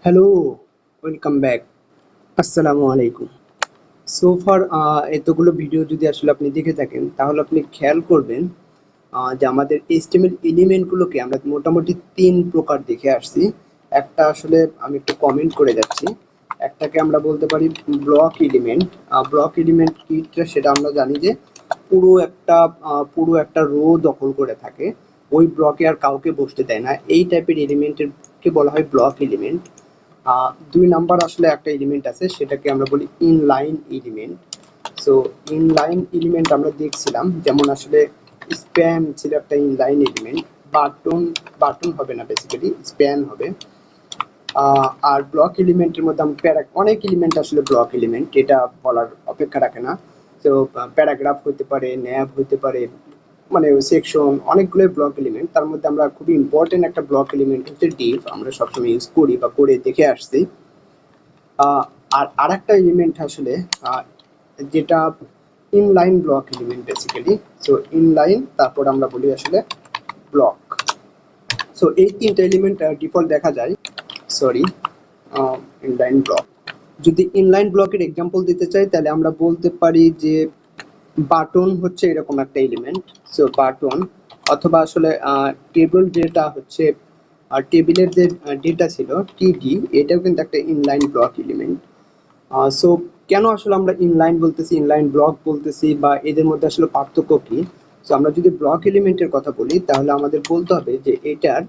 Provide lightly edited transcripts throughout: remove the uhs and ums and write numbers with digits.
Hello, welcome back. আসসালামু আলাইকুম। So far এতগুলো ভিডিও যদি আসলে আপনি দেখে থাকেন তাহলে আপনি খেয়াল করবেন যে আমাদের HTML এলিমেন্টগুলোকে আমরা মোটামুটি ৩ প্রকার দেখে আসছি। একটা আসলে আমি একটু কমেন্ট করে যাচ্ছি। একটাকে আমরা বলতে পারি ব্লক এলিমেন্ট। ব্লক এলিমেন্ট কি সেটা আমরা জানি যে পুরো একটা রো দখল করে থাকে। ওই ব্লকে আর কাউকে বসতে দেয় না। এই টাইপের এলিমেন্টের কে বলা হয় ব্লক এলিমেন্ট। ২ নাম্বার আসলে একটা এলিমেন্ট আছে সেটাকে আমরা বলি inline element. So inline element আমরা দেখছিলাম যেমন আসলে স্প্যান ছিল একটা ইনলাইন এলিমেন্ট। বাটন হবে না, বেসিক্যালি স্প্যান হবে। আর ব্লক এলিমেন্টের মধ্যে আমরা অনেক এলিমেন্ট আসলে ব্লক এলিমেন্ট, এটা বলার অপেক্ষা রাখে না। তো প্যারাগ্রাফ হতে পারে, ন্যাব হতে পারে, মানে সেকশন, অনেকগুলো ব্লক এলিমেন্ট। তার মধ্যে আমরা খুবই ইম্পর্টেন্ট একটা ব্লক এলিমেন্ট হচ্ছে ডিভ, আমরা সবসময় ইউজ করি বা করে দেখে আসছি। আর আরেকটা এলিমেন্ট আসলে যেটা inline block element basically. So inline, তারপর আমরা বলি আসলে ব্লক। সো এই তিনটা এলিমেন্ট ডিফল্ট দেখা যায়। Sorry, inline block. যদি ইনলাইন ব্লকের এক্সাম্পল দিতে চাই তাহলে আমরা বলতে পারি যে বাটন হচ্ছে এরকম একটা এলিমেন্ট। সো বাটন, অথবা আসলে টেবিল ডেটা হচ্ছে, টেবিলের যে ডেটা ছিল টিডি, এটাও কিন্তু একটা ইনলাইন ব্লক এলিমেন্ট। সো কেন আসলে আমরা ইনলাইন বলতেছি, ইনলাইন ব্লক বলতেছি, বা এদের মধ্যে আসলে পার্থক্য কি? সো আমরা যদি ব্লক এলিমেন্টের কথা বলি তাহলে আমাদের বলতে হবে যে এটার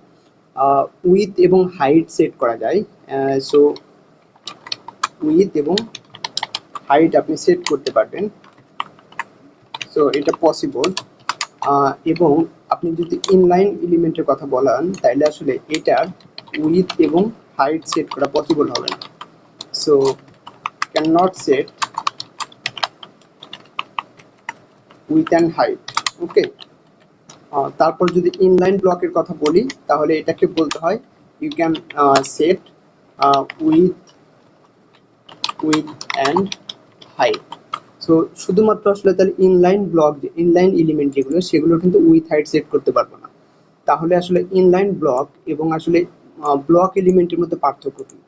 উইথ এবং হাইট সেট করা যায়। সো উইথ এবং হাইট আপনি সেট করতে পারবেন। সো এটা পসিবল। এবং আপনি যদি ইনলাইন এলিমেন্টের কথা বলেন তাহলে আসলে এটার উইথ এবং হাইট সেট করা পসিবল হবে না। So can not set with and height. Okay. তারপর যদি ইনলাইন ব্লকের কথা বলি তাহলে এটাকে বলতে হয় you can set with width and height. So শুধুমাত্র আসলে তাহলে ইনলাইন ব্লক, যে ইনলাইন এলিমেন্ট যেগুলো, সেগুলো কিন্তু উইথ হাইট সেট করতে পারবো না। তাহলে আসলে ইনলাইন ব্লক এবং আসলে ব্লক এলিমেন্টের মধ্যে পার্থক্য কি?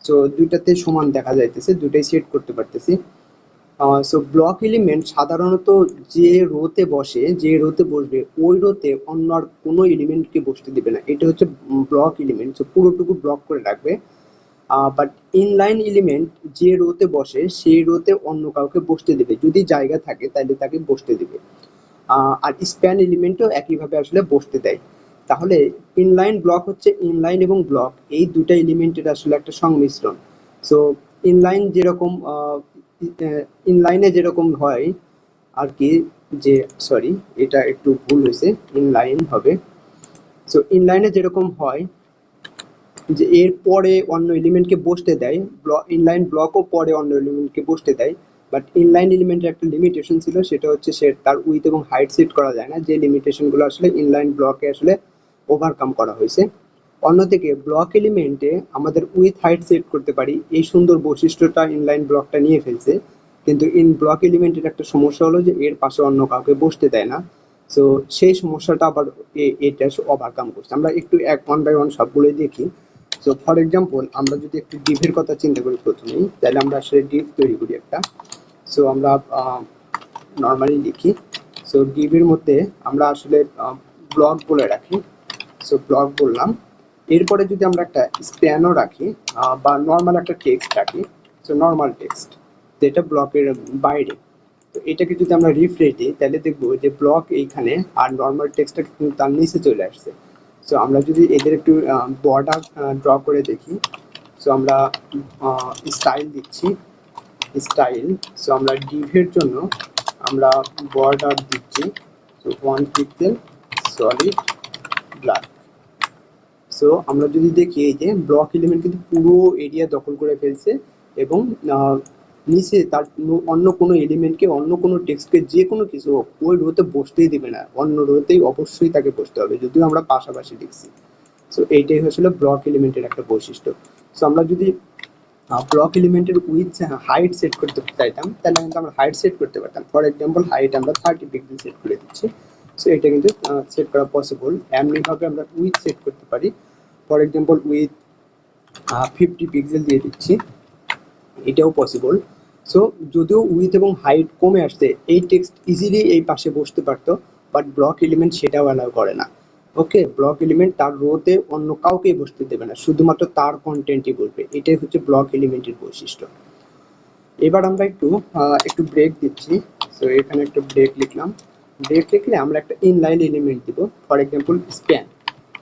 সো দুইটাতে সমান দেখা যাইতেছে, দুইটাই সেট করতে পারতেছি। সো ব্লক এলিমেন্ট সাধারণত যে রোতে বসবে ওই রোতে অন্য আর কোনো এলিমেন্টকে বসতে দিবে না, এটা হচ্ছে ব্লক এলিমেন্ট। সো পুরোটুকু ব্লক করে রাখবে। বাট ইনলাইন এলিমেন্ট যে রোতে বসে সেই রোতে অন্য কাউকে বসতে দেবে, যদি জায়গা থাকে তাহলে তাকে বসতে দেবে। আর স্প্যান এলিমেন্টও একইভাবে আসলে বসতে দেয়। তাহলে ইনলাইন ব্লক হচ্ছে ইনলাইন এবং ব্লক এই দুটা এলিমেন্টের আসলে একটা সংমিশ্রণ। সো ইনলাইন যেরকম ইনলাইনে যেরকম হয় আর কি, যে সরি, এটা একটু ভুল হয়েছে, ইনলাইন হবে। সো ইনলাইনে যেরকম হয় যে এর পরে অন্য এলিমেন্টকে বসতে দেয়, ইনলাইন ব্লকও পরে অন্য এলিমেন্টকে বসতে দেয়। বাট ইনলাইন এলিমেন্টের একটা লিমিটেশন ছিল, সেটা হচ্ছে সে তার উইথ এবং হাইট সেট করা যায় না, যে লিমিটেশনগুলো আসলে ইনলাইন ব্লকে আসলে ওভারকাম করা হয়েছে। অন্যদিকে ব্লক এলিমেন্টে আমাদের উইথ হাইট সেট করতে পারি, এই সুন্দর বৈশিষ্ট্যটা ইনলাইন ব্লকটা নিয়ে ফেলছে। কিন্তু ইন ব্লক এলিমেন্টের একটা সমস্যা হলো যে এর পাশে অন্য কাউকে বসতে দেয় না। সো সেই সমস্যাটা আবার এটা ওভারকাম করছে। আমরা একটু এক ওয়ান বাই ওয়ান সবগুলোই দেখি। সো ফর এক্সাম্পল আমরা যদি একটু ডিভের কথা চিন্তা করি প্রথমেই, তাহলে আমরা আসলে ডিভ তৈরি করি একটা। সো আমরা নর্মালি লিখি। সো ডিভের মধ্যে আমরা আসলে ব্লক বলে রাখি। সো ব্লক বললাম। এরপরে যদি আমরা একটা স্প্যানও রাখি, বা নর্মাল একটা টেক্সট রাখি। সো নর্মাল টেক্সট যেটা ব্লকের বাইরে। তো এটাকে যদি আমরা রিফ্রেশ দিই তাহলে দেখবো যে ব্লক এইখানে আর নর্মাল টেক্সটটা কিন্তু তার নিচে চলে আসছে। সো আমরা যদি এদের একটু বর্ডার ড্র করে দেখি। সো আমরা স্টাইল দিচ্ছি, স্টাইল। সো আমরা ডিভের জন্য আমরা বর্ডার দিচ্ছি, so 1 pixel solid black. So আমরা যদি দেখি এই যে ব্লক এলিমেন্ট কিন্তু পুরো এরিয়া দখল করে ফেলছে, এবং নিচে তার অন্য কোনো এলিমেন্টকে, অন্য কোনো টেক্সটকে, যে কোনো কিছু হোক, ওই রোতে বসতেই দিবে না, অন্য রোতেই অবশ্যই তাকে বসতে হবে যদিও আমরা পাশাপাশি লিখছি। সো এইটাই হচ্ছিল ব্লক এলিমেন্টের একটা বৈশিষ্ট্য। সো আমরা যদি ব্লক এলিমেন্টের উইথ হাইট সেট করতে চাইতাম তাহলে কিন্তু আমরা হাইট সেট করতে পারতাম। ফর এক্সাম্পল হাইট আমরা 30 পিক্সেল সেট করে দিচ্ছি। সো এটা কিন্তু সেট করা পসিবল। এমনিভাবে আমরা উইথ সেট করতে পারি। ফর এক্সাম্পল উইথ 50 পিক্সেল দিয়ে দিচ্ছি, এটাও পসিবল। সো যদিও উইথ এবং হাইট কমে আসছে, এই টেক্সট ইজিলি এই পাশে বসতে পারতো, বাট ব্লক এলিমেন্ট সেটাও অ্যালাউ করে না। ওকে, ব্লক এলিমেন্ট তার রোতে অন্য কাউকেই বসতে দেবে না, শুধুমাত্র তার কন্টেন্টই বলবে। এটাই হচ্ছে ব্লক এলিমেন্টের বৈশিষ্ট্য। এবার আমরা একটু ব্রেক দিচ্ছি। সো এখানে একটা ব্রেক লিখলাম। ব্রেক লিখলে আমরা একটা ইনলাইন এলিমেন্ট দিব, for example span.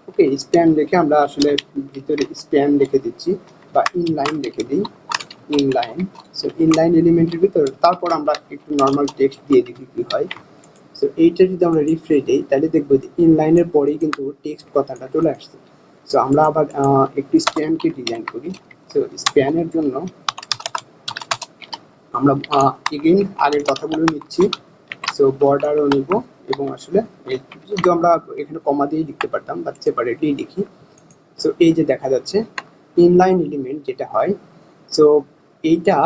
Okay, span লিখে আমরা আসলে ভিতরে স্প্যান লিখে দিচ্ছি বা ইনলাইন লিখে দিই, ইনলাইন। সো ইনলাইন এলিমেন্টের ভিতর তারপর আমরা একটু নর্মাল টেক্সট দিয়ে দেখি কি হয়। সো এইটা যদি আমরা রিফ্রেশ দিই তাহলে দেখবো যে ইনলাইনের পরেই কিন্তু টেক্সট কথাটা চলে আসছে। সো আমরা আবার একটু স্প্যানকে ডিজাইন করি। সো স্প্যানের জন্য আমরা এগেইন আগের কথাগুলো নিচ্ছি। সো বর্ডারও নিব এবং আসলে যদি আমরা এখানে কমা দিয়েই লিখতে পারতাম, বাট সেপারেটলি লিখি। সো এই যে দেখা যাচ্ছে ইনলাইন এলিমেন্ট যেটা হয়, সো এইটা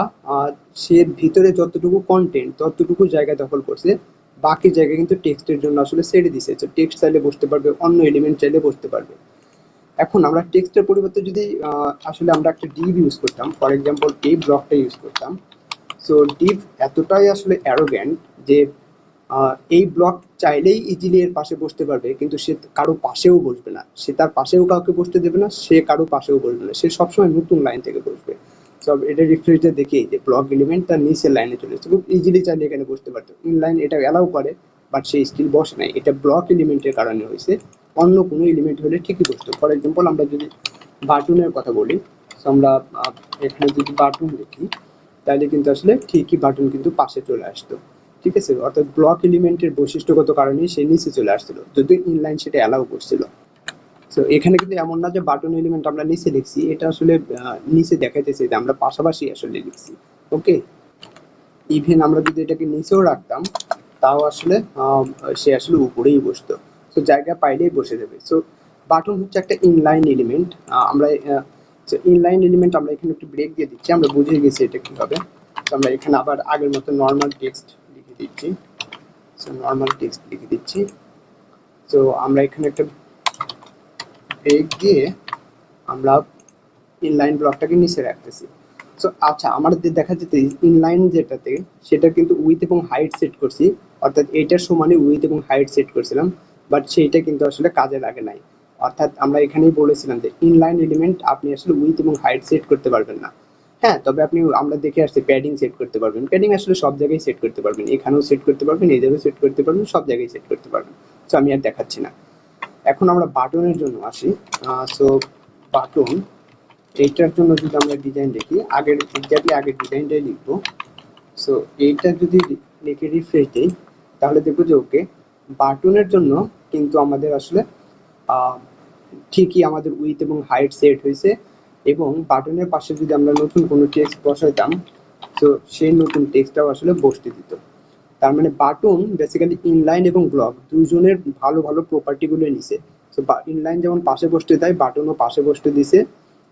সে ভিতরে যতটুকু কন্টেন্ট ততটুকু জায়গা দখল করছে, বাকি জায়গা কিন্তু টেক্সটের জন্য আসলে ছেড়ে দিছে। সো টেক্সট চাইলে বসতে পারবে, অন্য এলিমেন্ট চাইলে বসতে পারবে। এখন আমরা টেক্সটের পরিবর্তে যদি আসলে আমরা একটা ডিভ ইউজ করতাম, ফর এক্সাম্পল এই ব্লকটা ইউজ করতাম। সো ডিভ এতটাই আসলে অ্যারোগ্যান্ট যে এই ব্লক চাইলেই ইজিলি এর পাশে বসতে পারবে, কিন্তু সে কারো পাশেও বসবে না, সে তার পাশেও কাউকে বসতে দেবে না, সে কারো পাশেও বসবে না, সে সবসময় নতুন লাইন থেকে বসবে। সব এটা রিফ্রেশে দেখি যে ব্লক এলিমেন্ট তার নিচের লাইনে চলে এসেছে, খুব ইজিলি চাইলে এখানে বসতে পারতো। ইনলাইন এটা অ্যালাউ করে, বাট সে স্টিল বসে নাই, এটা ব্লক এলিমেন্টের কারণে হয়েছে। অন্য কোনো এলিমেন্ট হলে ঠিকই বসতো। ফর এক্সাম্পল আমরা যদি বাটনের কথা বলি, তো আমরা এখানে যদি বাটন লিখি তাহলে কিন্তু আসলে ঠিকই বাটন কিন্তু পাশে চলে আসতো। ঠিক আছে, অর্থাৎ ব্লক এলিমেন্টের বৈশিষ্ট্যগত কারণে সে নিচে চলে আসছিল, যদি ইনলাইন সেটা অ্যালাউ করছিল। তো এখানে কিন্তু এমন না যে বাটন এলিমেন্ট আমরা নিচে লিখছি, এটা আসলে নিচে দেখাইতেছে যে আমরা পাশাপাশি আসলে লিখছি। ওকে, ইভেন আমরা যদি এটাকে নিচেও রাখতাম তাও আসলে সে আসলে উপরেই বসতো। তো জায়গা পাইলেই বসে যাবে। সো বাটন হচ্ছে একটা ইনলাইন এলিমেন্ট। আমরা ইনলাইন এলিমেন্ট আমরা এখানে একটু ব্রেক দিয়ে দিচ্ছি, আমরা বুঝে গেছি এটা কিভাবে। তো আমরা এখানে আবার আগের মতো নর্মাল টেক্সট লিখে দিচ্ছি। সো নর্মাল টেক্সট লিখে দিচ্ছি। তো আমরা এখানে একটা ব্রেক দিয়ে আমরা ইনলাইন ব্লকটাকে নিচে রাখতেছি। সো আচ্ছা, আমাদের দেখা যেতে ইনলাইন যেটাতে সেটা কিন্তু উইথ এবং হাইট সেট করছি, অর্থাৎ এইটার সমানে উইথ এবং হাইট সেট করছিলাম, বাট সেইটা কিন্তু আসলে কাজে লাগে নাই। অর্থাৎ আমরা এখানেই বলেছিলাম যে ইনলাইন এলিমেন্ট আপনি আসলে উইথ এবং হাইট সেট করতে পারবেন না। হ্যাঁ, তবে আপনি আমরা দেখে আসছি প্যাডিং সেট করতে পারবেন। প্যাডিং আসলে সব জায়গায় সেট করতে পারবেন, এখানেও সেট করতে পারবেন, এই জায়গায় সেট করতে পারবেন, সব জায়গায় সেট করতে পারবেন। সো আমি আর দেখাচ্ছি না। এখন আমরা বাটনের জন্য আসি। সো বাটন এইটার জন্য যদি আমরা ডিজাইন দেখি, এক্স্যাক্টলি আগের ডিজাইনটাই লিখবো। সো এইটা যদি লিখে রিফ্রেশ দিই তাহলে দেখবো যে ওকে, বাটনের জন্য কিন্তু আমাদের আসলে ঠিকই আমাদের উইথ এবং হাইট সেট হয়েছে, এবং বাটনের পাশে যদি আমরা নতুন কোনো টেক্সট বসাইতাম, তো সেই নতুন টেক্সটটাও আসলে বসতে দিত। তার মানে বাটন বেসিক্যালি ইনলাইন এবং ব্লক দুজনের ভালো ভালো প্রপার্টিগুলো নিছে। তো ইনলাইন যেমন পাশে বসতে দেয়, বাটনও পাশে বসতে দিছে।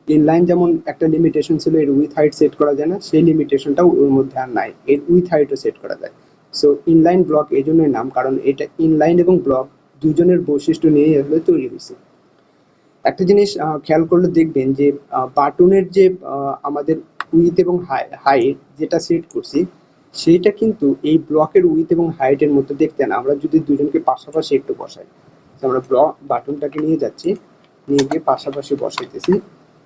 ইনলাইন যেমন একটা লিমিটেশন ছিল এর উইথ হাইট সেট করা যায় না, সেই লিমিটেশনটাও ওর মধ্যে আর নাই, এর উইথ হাইটও সেট করা যায়। সো ইনলাইন ব্লক এই জন্যই নাম, কারণ এটা ইনলাইন এবং ব্লক দুজনের বৈশিষ্ট্য নিয়ে আসলে তৈরি হয়েছে। একটা জিনিস খেয়াল করলে দেখবেন যে বাটনের যে আমাদের উইথ এবং হাইট যেটা সেট করছি, সেইটা কিন্তু এই ব্লকের উইথ এবং হাইটের মধ্যে দেখতে না। আমরা যদি দুজনকে পাশাপাশি একটু বসাই, আমরা ব্লক বাটনটাকে নিয়ে যাচ্ছি, নিয়ে গিয়ে পাশাপাশি বসাইতেছি।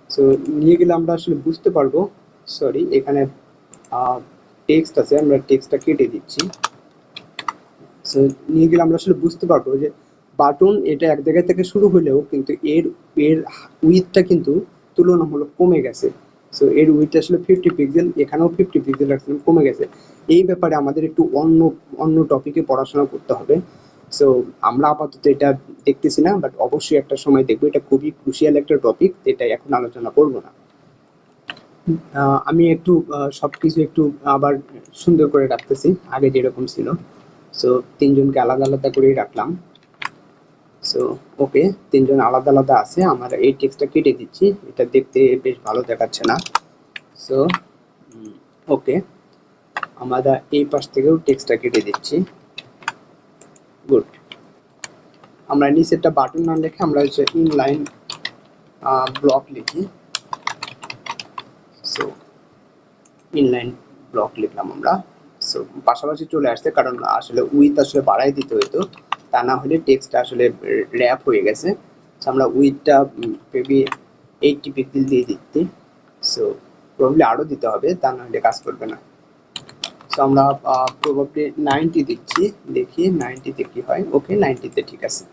সো নিয়ে গেলে আমরা আসলে বুঝতে পারবো, সরি এখানে টেক্সট আছে, আমরা টেক্সটটা কেটে দিচ্ছি। সো নিয়ে গেলে আমরা আসলে বুঝতে পারবো যে বাটন এটা এক জায়গা থেকে শুরু হলেও কিন্তু এর এর উইথটা কিন্তু তুলনামূলক কমে গেছে। সো এর উইথ আসলে 50 পিক্সেল, এখানেও 50 পিক্সেল রাখছিলাম, কমে গেছে। এই ব্যাপারে আমাদের একটু অন্য অন্য টপিকে পড়াশোনা করতে হবে। সো আমরা আপাতত এটা দেখতেছি না, বাট অবশ্যই একটা সময় দেখবো। এটা খুবই ক্রুশিয়াল একটা টপিক, এটা এখন আলোচনা করবো না। আমি একটু সবকিছু একটু আবার সুন্দর করে রাখতেছি, আগে যেরকম ছিল। সো তিনজনকে আলাদা আলাদা করেই রাখলাম। সো ওকে, তিনজন আলাদা আলাদা আছে। আমার এই টেক্সটটা কেটে দিচ্ছি, এটা দেখতে বেশ ভালো দেখাচ্ছে না। সো ওকে, আমরা এই পাশ থেকেও টেক্সটটা কেটে দিচ্ছি। গুড। আমরা নিচে একটা বাটন না লিখে আমরা হচ্ছে ইনলাইন ব্লক লিখি। সো ইনলাইন ব্লক লিখলাম আমরা। সো পাশাপাশি চলে আসছে, কারণ আসলে উইথ আসলে বাড়াই দিতে হতো, তা না হলে টেক্সটটা আসলে র্যাপ হয়ে গেছে। সো আমরা উইথটা মেবি 80 পিক্সেল দিয়ে দিচ্ছি। সো প্রবলি আরও দিতে হবে, তা না হলে কাজ করবে না। সো আমরা প্রবাবলি 90 দিচ্ছি, দেখি 90-তে কি হয়। ওকে, 90-তে ঠিক আছে।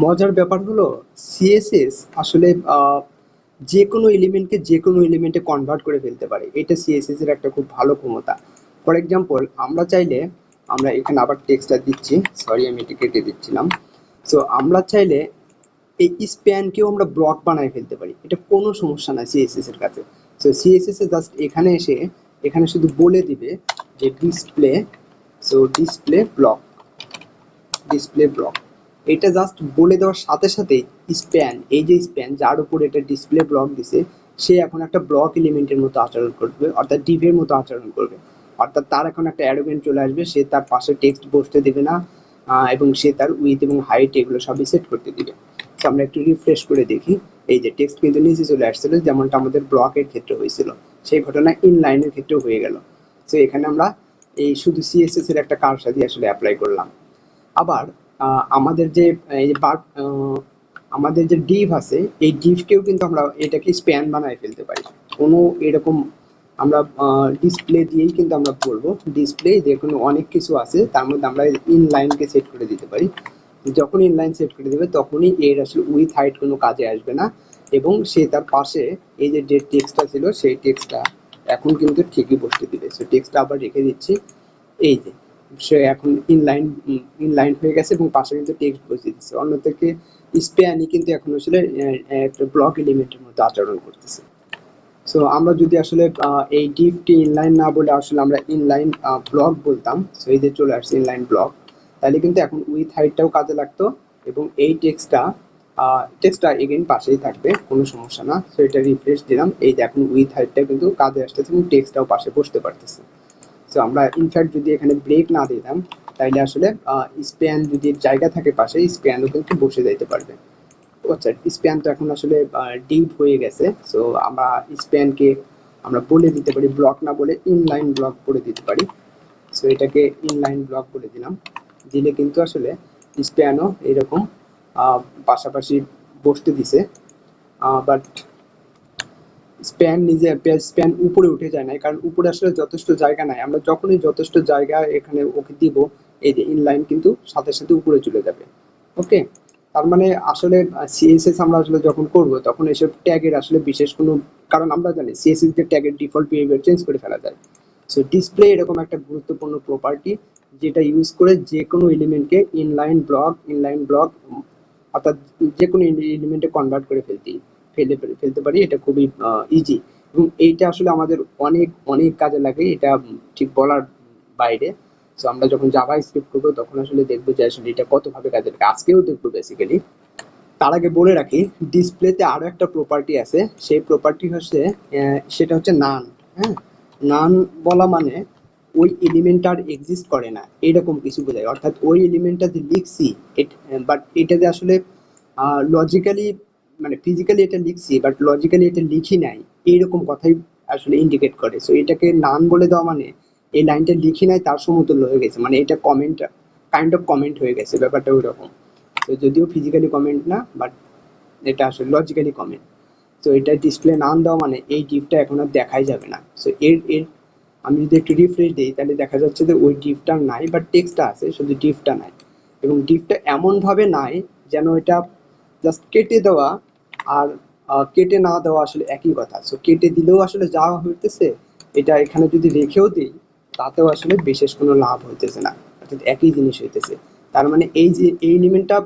মজার ব্যাপার হলো সিএসএস আসলে যে কোনো এলিমেন্টকে যে কোনো এলিমেন্টে কনভার্ট করে ফেলতে পারে, এটা সিএসএস এর একটা খুব ভালো ক্ষমতা। ফর এক্সাম্পল আমরা চাইলে, আমরা এখানে আবার টেক্সটটা দিচ্ছি, সরি আমি এটা কেটে দিচ্ছিলাম। সো আমরা চাইলে এই স্প্যানকেও আমরা ব্লক বানায় ফেলতে পারি, এটা কোনো সমস্যা না সিএসএস এর কাছে। সো সিএসএস এ জাস্ট এখানে এসে এখানে শুধু বলে দিবে যে ডিসপ্লে, সো ডিসপ্লে ব্লক, এটা জাস্ট বলে দেওয়ার সাথে সাথেই স্প্যান, এই যে স্প্যান যার উপর এটা ডিসপ্লে ব্লক দিছে, সে এখন একটা ব্লক এলিমেন্টের মতো আচরণ করবে, অর্থাৎ ডিভের মতো আচরণ করবে। অর্থাৎ তার এখন একটা অ্যারোগেন্ট চলে আসবে, সে তার পাশে টেক্সট বসতে দেবে না, এবং সে তার উইথ এবং হাইট এগুলো সবই সেট করতে দিবে। তো আমরা একটু রিফ্রেশ করে দেখি, এই যে টেক্সট কিন্তু নিচে চলে আসছিল, যেমনটা আমাদের ব্লকের ক্ষেত্রে হয়েছিল, সেই ঘটনা ইনলাইনের ক্ষেত্রেও হয়ে গেল। তো এখানে আমরা এই শুধু সিএসএস এর একটা কারসাজি আসলে অ্যাপ্লাই করলাম। আবার আমাদের যে এই যে আমাদের যে ডিভ আছে, এই ডিভকেও কিন্তু আমরা এটাকে স্প্যান বানায় ফেলতে পারি। কোনো এরকম আমরা ডিসপ্লে দিয়েই কিন্তু আমরা বলবো, ডিসপ্লে দেখুন অনেক কিছু আছে, তার মধ্যে আমরা ইনলাইনকে সেট করে দিতে পারি। যখন ইনলাইন সেট করে দেবে তখনই এর আসলে উইথ হাইট কোনো কাজে আসবে না, এবং সে তার পাশে এই যে টেক্সটটা ছিল সেই টেক্সটটা এখন কিন্তু ঠিকই বসতে দিবে। সো টেক্সটটা আবার রেখে দিচ্ছি, এই যে সে এখন ইনলাইন হয়ে গেছে এবং পাশে কিন্তু টেক্সট বসিয়ে দিচ্ছে। অন্যদিকে স্প্যানই কিন্তু এখন আসলে একটা ব্লক এলিমেন্টের মতো আচরণ করতেছে। সো আমরা যদি আসলে এই ডিভটি ইনলাইন না বলে আসলে আমরা ইনলাইন ব্লক বলতাম, সো এই যে চলে আসছে ইনলাইন ব্লক, তাহলে কিন্তু এখন উইথ হাইটটাও কাজে লাগতো, এবং এই টেক্সটটা এগেইন পাশেই থাকবে, কোনো সমস্যা না। সো এটা রিফ্রেশ দিলাম, এই যে এখন উইথ হাইটটা কিন্তু কাজে আসতেছে এবং টেক্সটটাও পাশে বসতে পারতেছে। সো আমরা ইনফ্যাক্ট যদি এখানে ব্রেক না দিতাম, তাইলে আসলে স্প্যান যদি জায়গা থাকে পাশে, স্প্যানও কিন্তু বসে যাইতে পারবে। আচ্ছা, স্প্যান তো এখন আসলে ডিপ হয়ে গেছে। সো আমরা স্প্যানকে আমরা বলে দিতে পারি, ব্লক না বলে ইনলাইন ব্লক বলে দিতে পারি। সো এটাকে ইনলাইন ব্লক বলে দিলাম, দিলে কিন্তু আসলে স্প্যানও এরকম পাশাপাশি বসতে দিছে। বাট স্প্যান উপরে উঠে যায় না, কারণ উপরে আসলে যথেষ্ট জায়গা নাই। আমরা যখনই যথেষ্ট জায়গা এখানে ওকে দিব, এই যে ইনলাইন কিন্তু সাথে সাথে উপরে চলে যাবে। ওকে, তার মানে আসলে সিএসএস আমরা আসলে যখন করব তখন এসব ট্যাগের আসলে বিশেষ কোনো, কারণ আমরা জানি সিএসএস এর ট্যাগের ডিফল্ট বিহেভিয়ার চেঞ্জ করে ফেলা যায়। সো ডিসপ্লে এরকম একটা গুরুত্বপূর্ণ প্রপার্টি, যেটা ইউজ করে যে কোনো এলিমেন্টকে ইনলাইন ব্লক অর্থাৎ যে কোনো এলিমেন্টে কনভার্ট করে ফেলতে পারি। এটা খুবই ইজি, এবং এইটা আসলে আমাদের অনেক অনেক কাজে লাগে, এটা ঠিক বলার বাইরে। সো আমরা যখন জাভা স্ক্রিপ্ট করবো তখন আসলে দেখবো যে আসলে এটা কতভাবে কাজে লাগে, আজকেও দেখবো বেসিক্যালি। তার আগে বলে রাখি, ডিসপ্লেতে আরো একটা প্রপার্টি আছে, সেই প্রপার্টি হচ্ছে সেটা হচ্ছে নান। হ্যাঁ, নান বলা মানে ওই এলিমেন্ট আর এক্সিস্ট করে না এরকম কিছু বোঝায়। অর্থাৎ ওই এলিমেন্টটা যে লিখছি, বাট এটা যে আসলে লজিক্যালি, মানে ফিজিক্যালি এটা লিখছি বাট লজিক্যালি এটা লিখি নাই, এইরকম কথাই আসলে ইন্ডিকেট করে। সো এটাকে নান বলে দেওয়া মানে এই লাইনটা লিখি নাই তার সমতুল্য হয়ে গেছে, মানে এটা কমেন্ট, কাইন্ড অফ কমেন্ট হয়ে গেছে, ব্যাপারটা ওই রকম। তো যদিও ফিজিক্যালি কমেন্ট না, বাট এটা আসলে লজিক্যালি কমেন্ট। তো এটা ডিসপ্লে নাম দেওয়া মানে এই ডিপটা এখন আর দেখাই যাবে না। সো এর এর আমি যদি একটু রিফ্রেশ দিই তাহলে দেখা যাচ্ছে যে ওই ডিপটা নাই, বাট টেক্সটটা আছে, শুধু ডিপটা নাই। এবং ডিপটা এমনভাবে নাই যেন এটা জাস্ট কেটে দেওয়া আর কেটে না দেওয়া আসলে একই কথা। সো কেটে দিলেও আসলে যা হইতেছে, এটা এখানে যদি রেখেও দিই তাতেও আসলে বিশেষ কোনো লাভ হইতেছে না, অর্থাৎ একই জিনিস হইতেছে। তার মানে এই যে এই এলিমেন্টটা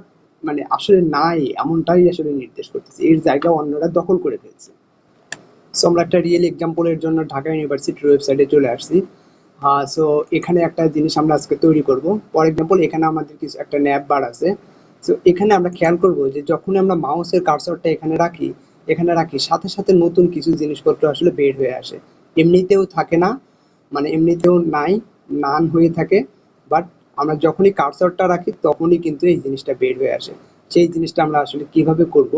মানে আসলে নাই এমনটাই আসলে নির্দেশ করতেছে, এর জায়গা অন্যরা দখল করে ফেলছে। সো আমরা একটা রিয়েল এক্সাম্পলের জন্য ঢাকা ইউনিভার্সিটির ওয়েবসাইটে চলে আসছি। সো এখানে একটা জিনিস আমরা আজকে তৈরি করব। ফর এক্সাম্পল এখানে আমাদের কিছু একটা ন্যাপ বার আছে। সো এখানে আমরা খেয়াল করব যে যখন আমরা মাউসের কার্সরটা এখানে রাখি সাথে সাথে নতুন কিছু জিনিসপত্র আসলে বের হয়ে আসে। এমনিতেও থাকে না, মানে এমনিতেও নাই, নান হয়ে থাকে, বাট আমরা যখনই কার্সরটা রাখি তখনই কিন্তু এই জিনিসটা বের হয়ে আসে। সেই জিনিসটা আমরা আসলে কিভাবে করব,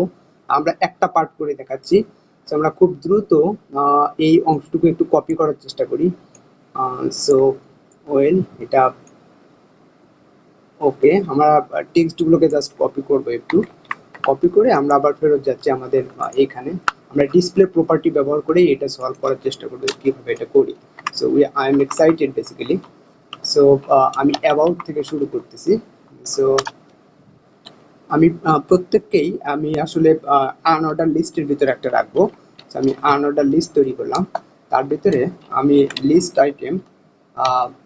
আমরা একটা পার্ট করে দেখাচ্ছি। তো আমরা খুব দ্রুত এই অংশটুকু একটু কপি করার চেষ্টা করি। সো ওয়েল এটা ওকে, আমরা টেক্সটগুলোকে জাস্ট কপি করব, একটু কপি করে আমরা আবার ফেরত যাচ্ছি আমাদের এখানে। আমরা ডিসপ্লে প্রপার্টি ব্যবহার করে এটা সলভ করার চেষ্টা করব কিভাবে এটা করি। So I am excited basically. So আমি অ্যাবাউট থেকে শুরু করতেছি। সো আমি প্রত্যেককেই আমি আসলে আনঅর্ডার লিস্টের ভিতরে একটা রাখবো। সো আমি আনঅর্ডার লিস্ট তৈরি করলাম, তার ভিতরে আমি লিস্ট আইটেম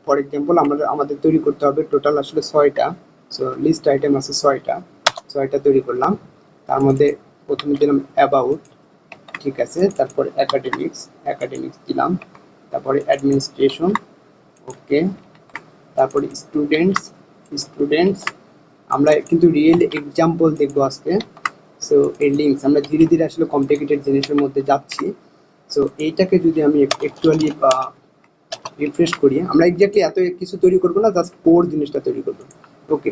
ফর এক্সাম্পল আমাদের তৈরি করতে হবে টোটাল আসলে 6টা। সো লিস্ট আইটেম আছে 6টা তৈরি করলাম। তার মধ্যে প্রথমে দিলাম অ্যাবাউট, ঠিক আছে, তারপরে একাডেমিক্স দিলাম, তারপরে অ্যাডমিনিস্ট্রেশন, ওকে, তারপরে স্টুডেন্টস আমরা কিন্তু রিয়েল এক্সাম্পল দেখবো আজকে। সো এই লিঙ্কস আমরা ধীরে ধীরে আসলে কমপ্লিকেটেড জিনিসের মধ্যে যাচ্ছি। সো এইটাকে যদি আমি অ্যাকচুয়ালি রিফ্রেশ করি, আমরা এক্স্যাক্টলি এত কিছু তৈরি করবো না, জাস্ট কোর জিনিসটা তৈরি করবো। ওকে,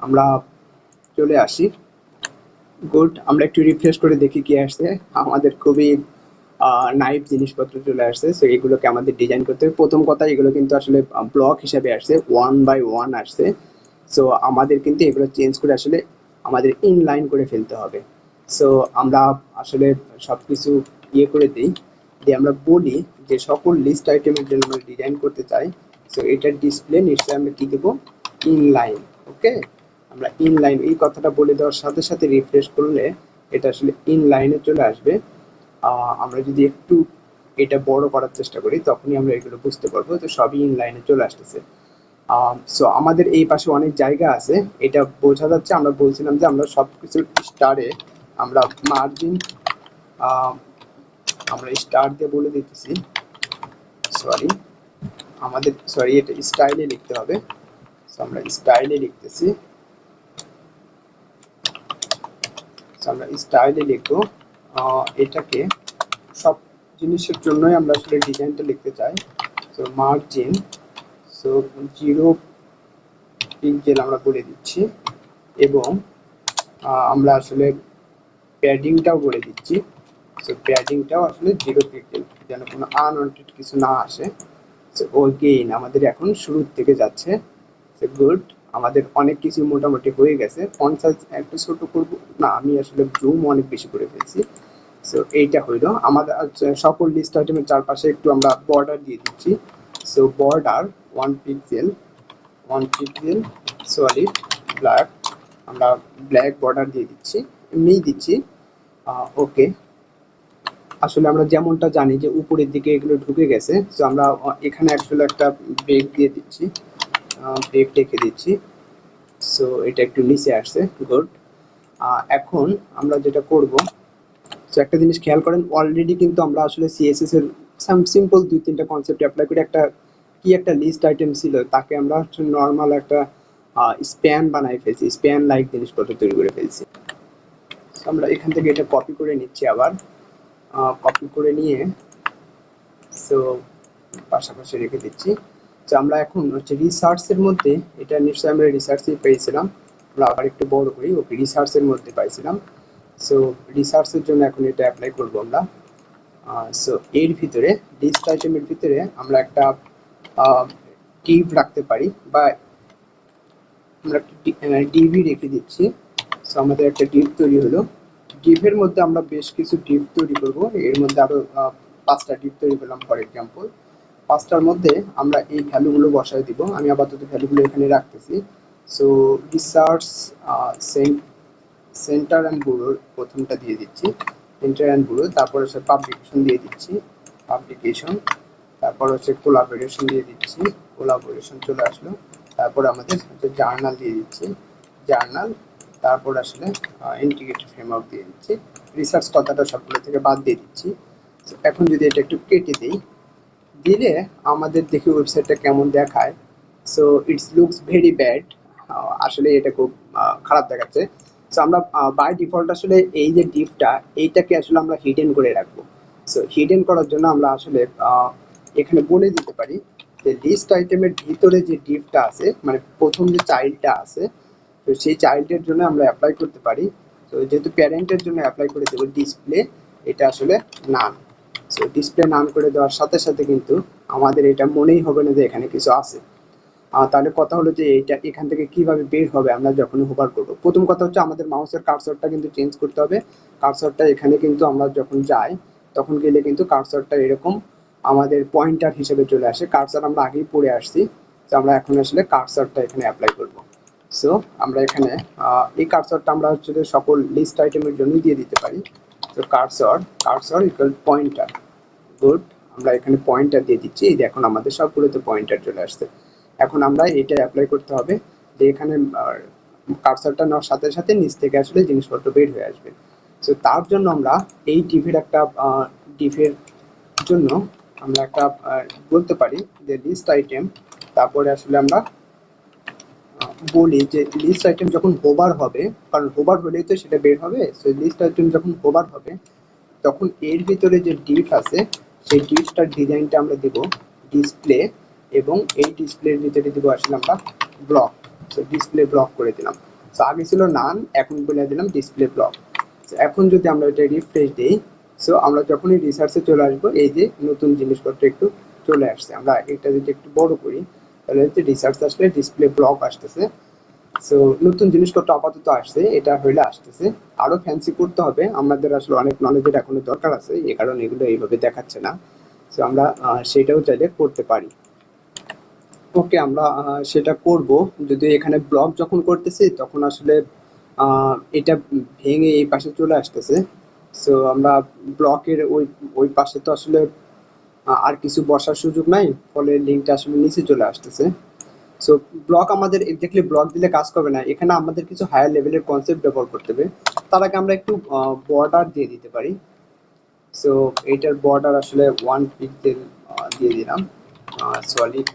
আমরা চলে আসি। গুড, আমরা একটু রিফ্রেশ করে দেখি কি আসছে। আমাদের খুবই নাইফ জিনিসপত্র চলে আসছে। সো এগুলোকে আমাদের ডিজাইন করতে হবে। প্রথম কথা, এগুলো কিন্তু আসলে ব্লক হিসাবে আসছে, 1 বাই 1 আসছে। সো আমাদের কিন্তু এগুলো চেঞ্জ করে আসলে আমাদের ইনলাইন করে ফেলতে হবে। সো আমরা আসলে সবকিছু করে দিই, দিয়ে আমরা বলি যে সকল লিস্ট আইটেমের জন্য আমরা ডিজাইন করতে চাই। সো এটার ডিসপ্লে নিশ্চয়ই আমরা কি দেবো, ইনলাইন। ওকে, আমরা ইনলাইন এই কথাটা বলে দেওয়ার সাথে সাথে রিফ্রেশ করলে এটা আসলে ইনলাইনে চলে আসবে। আমরা যদি একটু এটা বড় করার চেষ্টা করি, তখনই আমরা এগুলো বুঝতে পারবো যে সবই ইনলাইনে চলে আসতেছে। সো আমাদের এই পাশে অনেক জায়গা আছে, এটা বোঝা যাচ্ছে। আমরা বলছিলাম যে আমরা সবকিছু স্টারে আমরা মার্জিন আমরা স্টার দিয়ে বলে দিতেছি, সরি এটা স্টাইলে লিখতে হবে। সো আমরা স্টাইলে লিখতেছি, আমরা স্টাইলে লিখবো। এটাকে সব জিনিসের জন্যই আমরা আসলে ডিজাইনটা লিখতে চাই। সো মার্জিন, সো 0 পিক্সেল আমরা বলে দিচ্ছি, এবং আমরা আসলে প্যাডিংটাও বলে দিচ্ছি। সো প্যাডিংটাও আসলে 0 পিক্সেল, যেন কোনো আনওয়ান্টেড কিছু না আসে। সো ওগেইন আমাদের এখন শুরুর থেকে যাচ্ছে। সো গুড, আমাদের অনেক কিছু মোটামুটি হয়ে গেছে। ফন্ট সাইজ একটু ছোট করব না, আমি আসলে জুম অনেক বেশি করে ফেলছি। সো এইটা হইলো আমাদের সকল লিস্ট আইটেমের চারপাশে একটু আমরা বর্ডার দিয়ে দিচ্ছি। So border 1 pixel solid black, আমরা ব্ল্যাক বর্ডার দিয়ে দিচ্ছি, এমনিই দিচ্ছি। ওকে, আসলে আমরা যেমনটা জানি যে উপরের দিকে এগুলো ঢুকে গেছে। সো আমরা এখানে আসলে একটা ব্রেক দিয়ে দিচ্ছি, ব্রেক রেখে দিচ্ছি। সো এটা একটু নিচে আসছে, গুড। এখন আমরা যেটা করব, সো একটা জিনিস খেয়াল করেন, অলরেডি কিন্তু আমরা আসলে সিএসএস এর সিম্পল 2-3টা কনসেপ্ট অ্যাপ্লাই করে একটা লিস্ট আইটেম ছিল, তাকে আমরা নর্মাল একটা স্প্যান বানাই ফেলছি, স্প্যান লাইক জিনিসপত্র তৈরি করে ফেলছি। আমরা এখান থেকে এটা কপি করে নিচ্ছি, আবার কপি করে নিয়ে সো পাশাপাশি রেখে দিচ্ছি। তো আমরা এখন হচ্ছে রিসার্চের মধ্যে, এটা নিশ্চয়ই আমরা রিসার্চেই পেয়েছিলাম, আমরা আবার একটু বড় করি। ওকে, রিসার্চের মধ্যে পাইছিলাম। সো রিসার্চের জন্য এখন এটা অ্যাপ্লাই করবো আমরা। সো এর ভিতরে লিস্ট আইটেমের ভিতরে আমরা একটা ডিভ রাখতে পারি, বা আমরা ডিভি রেখে দিচ্ছি। সো আমাদের একটা ডিভ তৈরি হলো। ডিভের মধ্যে আমরা বেশ কিছু ডিভ তৈরি করব, এর মধ্যে আরো 5টা ডিভ তৈরি করলাম ফর এক্সাম্পল। 5টার মধ্যে আমরা এই ভ্যালুগুলো বসায় দিব। আমি আপাতত ভ্যালুগুলো এখানে রাখতেছি। So research centre and bureau প্রথমটা দিয়ে দিচ্ছি, সেন্টার অ্যান্ড ব্যুরো। তারপর হচ্ছে পাবলিকেশন দিয়ে দিচ্ছি, পাবলিকেশন। তারপর হচ্ছে কোলাবোরেশন দিয়ে দিচ্ছি, কোলাবোরেশন চলে আসলো। তারপর আমাদের হচ্ছে জার্নাল দিয়ে দিচ্ছি, জার্নাল। তারপর আসলে ইন্টিগ্রেটেড ফ্রেমওয়ার্ক দিয়ে দিচ্ছি। রিসার্চ কথাটা সবগুলো থেকে বাদ দিয়ে দিচ্ছি। এখন যদি এটা একটু কেটে দিই, দিলে আমাদের দেখি ওয়েবসাইটটা কেমন দেখায়। So it's looks very bad, আসলে এটা খুব খারাপ দেখাচ্ছে। সো আমরা বাই ডিফল্ট আসলে এই যে ডিপটা, এইটাকে আসলে আমরা হিডেন করে রাখবো। সো হিডেন করার জন্য আমরা আসলে এখানে বলে দিতে পারি যে লিস্ট আইটেমের ভিতরে যে ডিপটা আছে, মানে প্রথম যে চাইল্ডটা আছে, তো সেই চাইল্ডের জন্য আমরা অ্যাপ্লাই করতে পারি। তো যেহেতু প্যারেন্টের জন্য অ্যাপ্লাই করে দেবো ডিসপ্লে এটা আসলে নান। সো ডিসপ্লে নান করে দেওয়ার সাথে সাথে কিন্তু আমাদের এটা মনেই হবে না যে এখানে কিছু আছে। তাহলে কথা হলো যে এইটা এখান থেকে কিভাবে বের হবে আমরা যখন হোভার করব। প্রথম কথা হচ্ছে আমাদের মাউসের কার্সরটা কিন্তু চেঞ্জ করতে হবে। কার্সরটা এখানে কিন্তু আমরা যখন যাই তখন গেলে কিন্তু কার্সরটা এরকম আমাদের পয়েন্টার হিসেবে চলে আসে। কার্সর আমরা আগেই পড়ে আসছি, তো আমরা এখন আসলে কার্সরটা এখানে অ্যাপ্লাই করব। সো আমরা এখানে এই কার্সরটা আমরা হচ্ছে সকল লিস্ট আইটেমের জন্যই দিয়ে দিতে পারি। তো কার্সর ইকুয়াল পয়েন্টার। গুড, আমরা এখানে পয়েন্টার দিয়ে দিচ্ছি। এই দেখুন আমাদের সবগুলোতে পয়েন্টার চলে আসছে। এখন আমরা এটা অ্যাপ্লাই করতে হবে যে এখানে কার্সরটা নেওয়ার সাথে সাথে নিচ থেকে আসলে জিনিসপত্র বের হয়ে আসবে। সো তার জন্য আমরা এই ডিভের একটা ডিভের জন্য আমরা একটা বলতে পারি যে লিস্ট আইটেম, তারপরে আসলে আমরা বলি যে লিস্ট আইটেম যখন হোভার হবে, কারণ হোভার হলেই তো সেটা বের হবে। সো লিস্ট আইটেম যখন হোভার হবে তখন এর ভিতরে যে ডিভ আছে সেই ডিভটার ডিজাইনটা আমরা দেব ডিসপ্লে, এবং এই ডিসপ্লের ভিতরে দেবো আসলে আমরা ব্লক। সো ডিসপ্লে ব্লক করে দিলাম। সো আগে ছিল নান, এখন বলে দিলাম ডিসপ্লে ব্লক। এখন যদি আমরা এটা রিফ্রেশ দিই, সো আমরা যখনই রিসার্চে চলে আসবো এই যে নতুন জিনিসপত্র একটু চলে আসছে। আমরা এটা যদি একটু বড় করি তাহলে হচ্ছে রিসার্চ আসলে ডিসপ্লে ব্লক আসতেছে। সো নতুন জিনিসপত্র আপাতত আসছে, এটা হইলে আসতেছে। আরো ফ্যান্সি করতে হবে, আমাদের আসলে অনেক নলেজের এখনো দরকার আছে, এই কারণে এগুলো এইভাবে দেখাচ্ছে না। সো আমরা সেটাও চাইলে করতে পারি। ওকে, আমরা সেটা করব। যদি এখানে ব্লক যখন করতেছি তখন আসলে এটা ভেঙে এই পাশে চলে আসতেছে। সো আমরা ব্লকের ওই পাশে তো আসলে আর কিছু বসার সুযোগ নাই, ফলে লিঙ্কটা আসলে নিচে চলে আসতেছে। সো ব্লক আমাদের এক্স্যাক্টলি ব্লক দিলে কাজ করবে না, এখানে আমাদের কিছু হায়ার লেভেলের কনসেপ্ট ব্যবহার করতে হবে। তার আগে আমরা একটু বর্ডার দিয়ে দিতে পারি। সো এইটার বর্ডার আসলে 1 পিক্সেল দিয়ে দিলাম, সলিড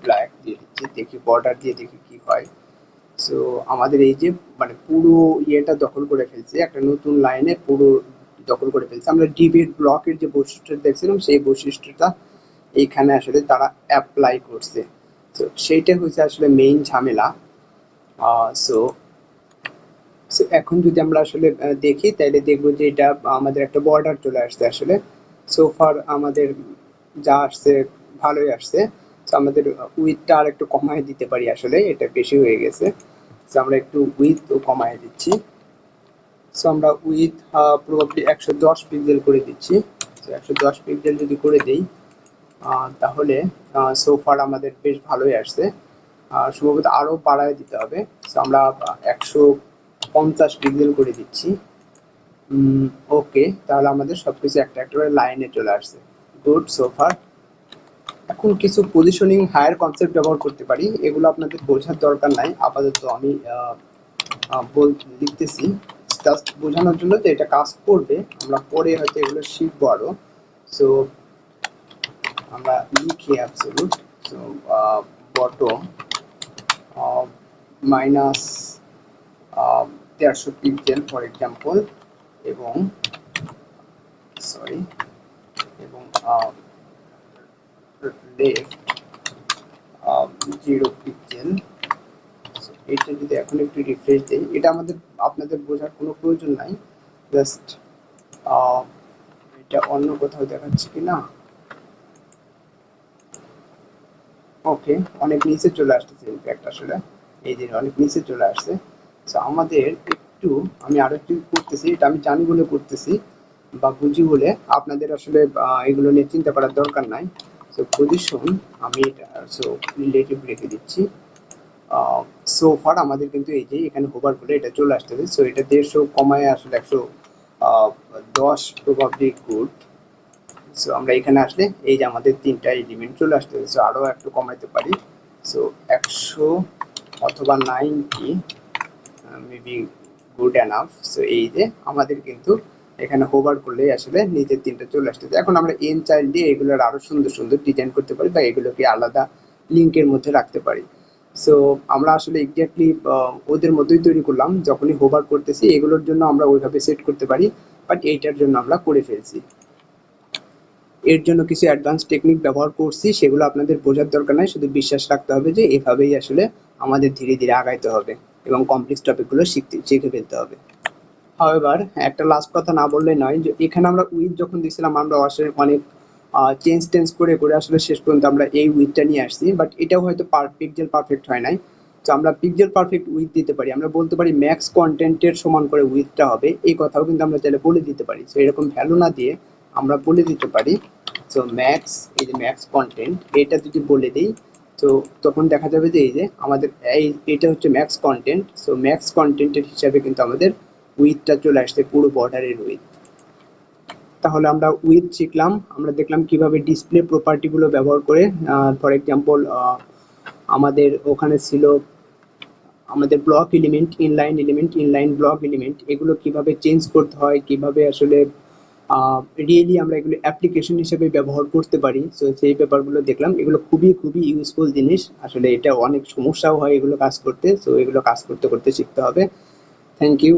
ব্ল্যাক দিয়ে দিচ্ছি। দেখি বর্ডার দিয়ে দেখি কি হয়। সো আমাদের এই যে মানে পুরো ইয়েটা দখল করে ফেলছে, একটা নতুন লাইনে পুরো দখল করে ফেলছে। আমরা ডিবির ব্লকের যে বৈশিষ্ট্য দেখছিলাম সেই বৈশিষ্ট্যটা এইখানে আসলে তারা অ্যাপ্লাই করছে। তো সেইটা হচ্ছে আসলে মেইন ঝামেলা। সো এখন যদি আমরা আসলে দেখি তাহলে দেখবো যে এটা আমাদের একটা বর্ডার চলে আসছে আসলে। সোফার আমাদের যা আসছে ভালোই আসছে। তো আমাদের উইথটা আর একটু কমায় দিতে পারি, আসলে এটা বেশি হয়ে গেছে। সো আমরা একটু উইথ কমায় দিচ্ছি। সো আমরা উইথ প্রবাবলি 110 পিক্সেল করে দিচ্ছি। তো 110 পিক্সেল যদি করে দিই তাহলে সোফার আমাদের বেশ ভালোই আসছে। সম্ভবত আরও বাড়ায় দিতে হবে। সো আমরা 150 পিক্সেল করে দিচ্ছি। ওকে, তাহলে আমাদের সবকিছু একটা একটা করে লাইনে চলে আসছে। গুড, সোফার। এখন কিছু পজিশনিং হায়ার কনসেপ্ট ব্যবহার করতে পারি, এগুলো আপনাদের বোঝার দরকার নাই আপাতত। আমি লিখতেছি জাস্ট বোঝানোর জন্য যে এটা কাজ করবে, আমরা পরে হয়তো এগুলো শিখবো আরো। সো আমরা লিখি absolute. So bottom minus 150 pixel for example, এবং সরি এবং লেফট 0 পিক্সেল। এটা যদি এখন একটু রিফ্রেশ দেই, এটা আমাদের আপনাদের বোঝার কোনো প্রয়োজন নাই, জাস্ট এটা অন্য কোথাও দেখাচ্ছে কি না। ওকে, অনেক নিচে চলে আসতেছে ইনফ্যাক্ট, আসলে এই যে অনেক নিচে চলে আসছে। সো আমাদের একটু, আমি আরো একটু করতেছি, এটা আমি জানি বলে করতেছি বা বুঝি বলে, আপনাদের আসলে এগুলো নিয়ে চিন্তা করার দরকার নাই। সো পজিশন আমি এটা রিলেটিভ রেখে দিচ্ছি। সোফার আমাদের কিন্তু এই যে এখানে হোভার করলে এটা চলে আসতেছে। সো এটা 150 কমায় আসলে 110 প্রবাবলি গুড। সো আমরা এখানে আসলে এই যে আমাদের তিনটা এলিমেন্ট চলে আসতেছে। সো আরো একটু কমাইতে পারি। সো 100 অথবা 90 মেবি গুড এনাফ। সো এই যে আমাদের কিন্তু এখানে হোভার করলে আসলে নিচের তিনটা চলে আসতেছে। এখন আমরা এন চাইল্ড দিয়ে এগুলোর আরো সুন্দর সুন্দর ডিজাইন করতে পারি বা এগুলোকে আলাদা লিঙ্কের মধ্যে রাখতে পারি। সো আমরা আসলে এক্স্যাক্টলি ওদের মধ্যেই তৈরি করলাম, যখনই হোভার করতেছি এগুলোর জন্য আমরা ওইভাবে সেট করতে পারি, বাট এইটার জন্য আমরা করে ফেলছি। এর জন্য কিছু অ্যাডভান্স টেকনিক ব্যবহার করছি, সেগুলো আপনাদের বোঝার দরকার নাই, শুধু বিশ্বাস রাখতে হবে যে এভাবেই আসলে আমাদের ধীরে ধীরে আগাইতে হবে এবং কমপ্লেক্স টপিকগুলো শিখে ফেলতে হবে। হাওয়েভার একটা লাস্ট কথা না বললেই নয়, যে এখানে আমরা উইথ যখন দিছিলাম আমরা আসলে অনেক চেঞ্জ টেঞ্জ করে করে আসলে শেষ পর্যন্ত আমরা এই উইথটা নিয়ে আসছি, বাট এটাও হয়তো পিক্সেল পারফেক্ট হয় নাই। তো আমরা পিক্সেল পারফেক্ট উইথ দিতে পারি, আমরা বলতে পারি ম্যাক্স কন্টেন্টের সমান করে উইথটা হবে, এই কথাও কিন্তু আমরা চাইলে বলে দিতে পারি। তো এরকম ভ্যালু না দিয়ে আমরা বলে দিতে পারি সো ম্যাক্স, এই যে ম্যাক্স কন্টেন্ট এটা যদি বলে দিই, তো তখন দেখা যাবে যে এই যে আমাদের এটা হচ্ছে ম্যাক্স কন্টেন্ট। সো ম্যাক্স কন্টেন্টের হিসাবে কিন্তু আমাদের উইথটা চলে আসছে, পুরো বর্ডারের উইথ। তাহলে আমরা উইথ শিখলাম, আমরা দেখলাম কিভাবে ডিসপ্লে প্রপার্টিগুলো ব্যবহার করে, ফর এক্সাম্পল আমাদের ওখানে ছিল আমাদের block element, inline block element, এগুলো কিভাবে চেঞ্জ করতে হয়, কিভাবে আসলে রিয়েলি আমরা এগুলো অ্যাপ্লিকেশন হিসেবে ব্যবহার করতে পারি। সো সেই ব্যাপারগুলো দেখলাম, এগুলো খুবই খুবই ইউজফুল জিনিস। আসলে এটা অনেক সমস্যাও হয় এগুলো কাজ করতে, সো এগুলো কাজ করতে করতে শিখতে হবে। Thank you.